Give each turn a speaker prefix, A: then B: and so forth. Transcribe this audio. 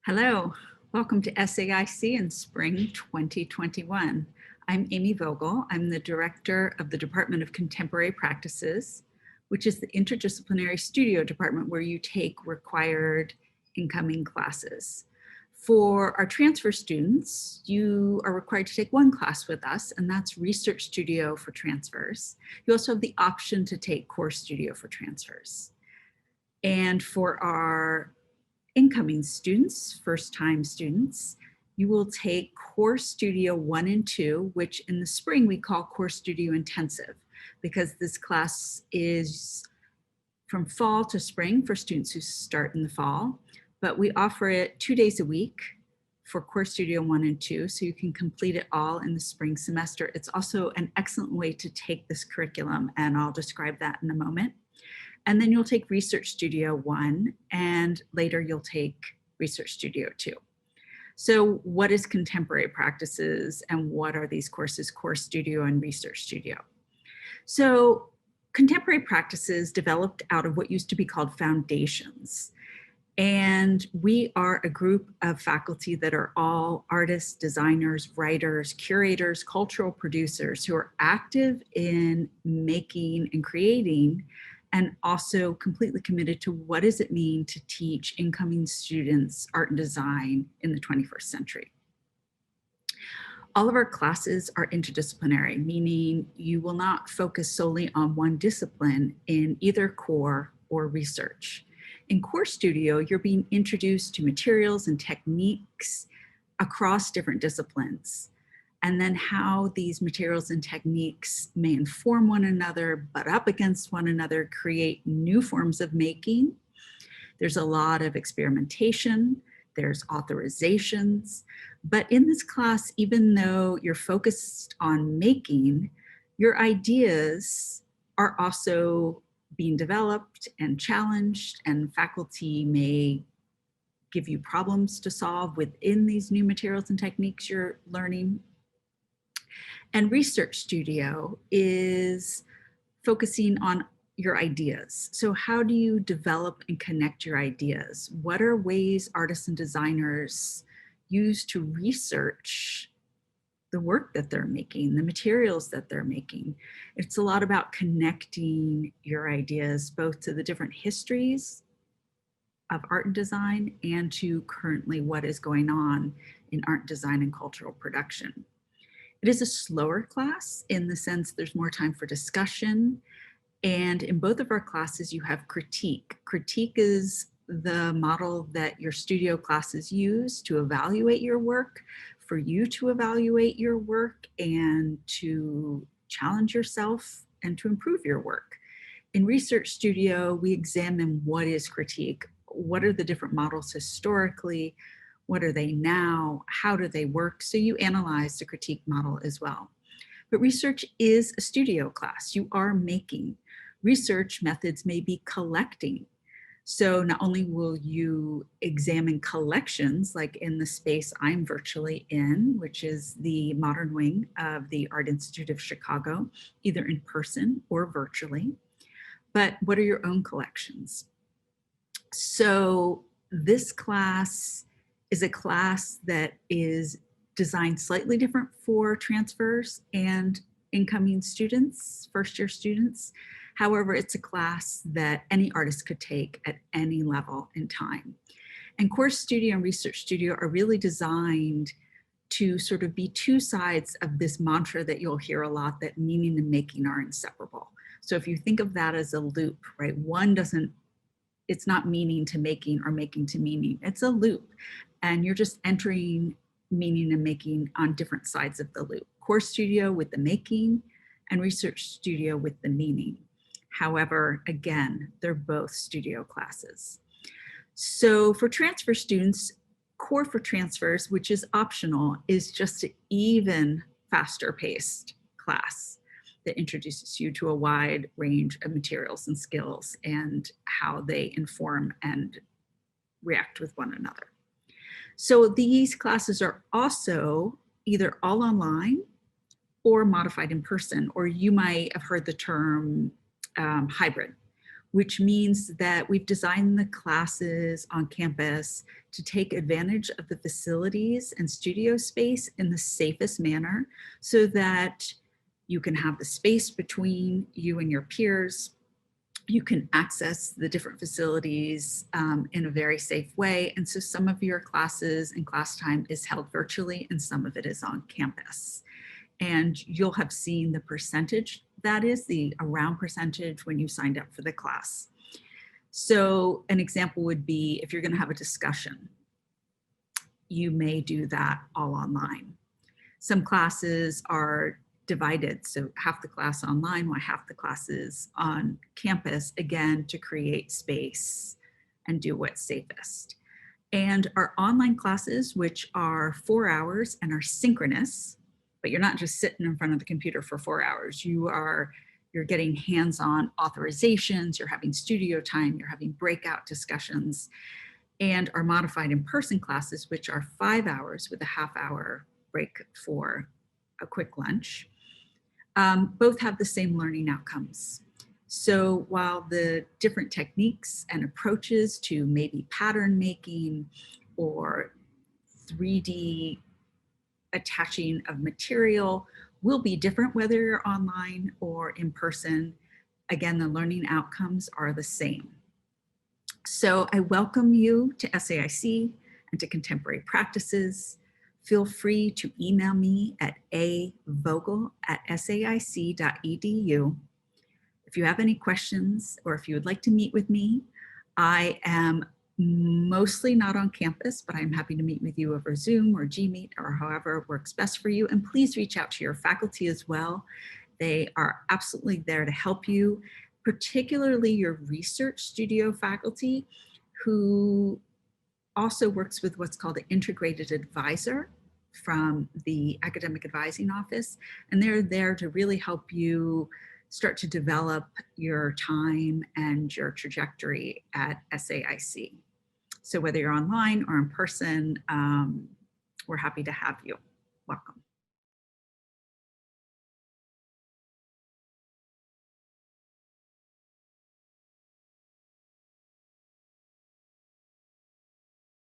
A: Hello, welcome to SAIC in spring 2021. I'm Amy Vogel. I'm the director of the Department of Contemporary Practices, which is the interdisciplinary studio department where you take required incoming classes. For our transfer students, you are required to take one class with us, and that's Research Studio for transfers. You also have the option to take Core Studio for transfers. And for our incoming students, first-time students, you will take Core Studio 1 and 2, which in the spring we call Core Studio Intensive, because this class is from fall to spring for students who start in the fall, but we offer it 2 days a week for Core Studio 1 and 2, so you can complete it all in the spring semester. It's also an excellent way to take this curriculum, and I'll describe that in a moment. And then you'll take Research Studio 1, and later you'll take Research Studio 2. So what is Contemporary Practices, and what are these courses, Core Studio and Research Studio? So Contemporary Practices developed out of what used to be called Foundations. And we are a group of faculty that are all artists, designers, writers, curators, cultural producers who are active in making and creating, and also completely committed to what does it mean to teach incoming students art and design in the 21st century. All of our classes are interdisciplinary, meaning you will not focus solely on one discipline in either core or research. In Core Studio, you're being introduced to materials and techniques across different disciplines, and then how these materials and techniques may inform one another, butt up against one another, create new forms of making. There's a lot of experimentation, there's authorizations, but in this class, even though you're focused on making, your ideas are also being developed and challenged, and faculty may give you problems to solve within these new materials and techniques you're learning. And Research Studio is focusing on your ideas. So how do you develop and connect your ideas? What are ways artists and designers use to research the work that they're making, the materials that they're making? It's a lot about connecting your ideas both to the different histories of art and design and to currently what is going on in art, design, and cultural production. It is a slower class in the sense there's more time for discussion. And in both of our classes, you have critique. Critique is the model that your studio classes use to evaluate your work, for you to evaluate your work and to challenge yourself and to improve your work. In Research Studio, we examine what is critique, what are the different models historically, what are they now? How do they work? So you analyze the critique model as well. But research is a studio class. You are making. Research methods may be collecting. So not only will you examine collections, like in the space I'm virtually in, which is the modern wing of the Art Institute of Chicago, either in person or virtually, but what are your own collections? So this class is a class that is designed slightly different for transfers and incoming students, first-year students. However, it's a class that any artist could take at any level in time. And Core Studio and Research Studio are really designed to sort of be two sides of this mantra that you'll hear a lot, that meaning and making are inseparable. So if you think of that as a loop, right? It's not meaning to making or making to meaning. It's a loop, and you're just entering meaning and making on different sides of the loop. Core Studio with the making and Research Studio with the meaning. However, again, they're both studio classes. So for transfer students, Core for transfers, which is optional, is just an even faster paced class that introduces you to a wide range of materials and skills and how they inform and react with one another. So these classes are also either all online or modified in person, or you might have heard the term hybrid, which means that we've designed the classes on campus to take advantage of the facilities and studio space in the safest manner so that you can have the space between you and your peers. You can access the different facilities in a very safe way. And so some of your classes and class time is held virtually and some of it is on campus. And you'll have seen the percentage, that is the around percentage when you signed up for the class. So an example would be if you're going to have a discussion, you may do that all online. Some classes are divided, so half the class online while half the classes on campus, again, to create space and do what's safest. And our online classes, which are 4 hours and are synchronous, but you're not just sitting in front of the computer for 4 hours. You're getting hands-on authorizations, you're having studio time, you're having breakout discussions, and our modified in-person classes, which are 5 hours with a half-hour break for a quick lunch, both have the same learning outcomes. So while the different techniques and approaches to maybe pattern making or 3D attaching of material will be different whether you're online or in person, again, the learning outcomes are the same. So I welcome you to SAIC and to Contemporary Practices. Feel free to email me at avogel@saic.edu. If you have any questions or if you would like to meet with me, I am mostly not on campus, but I'm happy to meet with you over Zoom or Gmeet or however works best for you. And please reach out to your faculty as well. They are absolutely there to help you, particularly your research studio faculty, who also works with what's called an integrated advisor from the academic advising office. And they're there to really help you start to develop your time and your trajectory at SAIC. So whether you're online or in person, we're happy to have you. Welcome.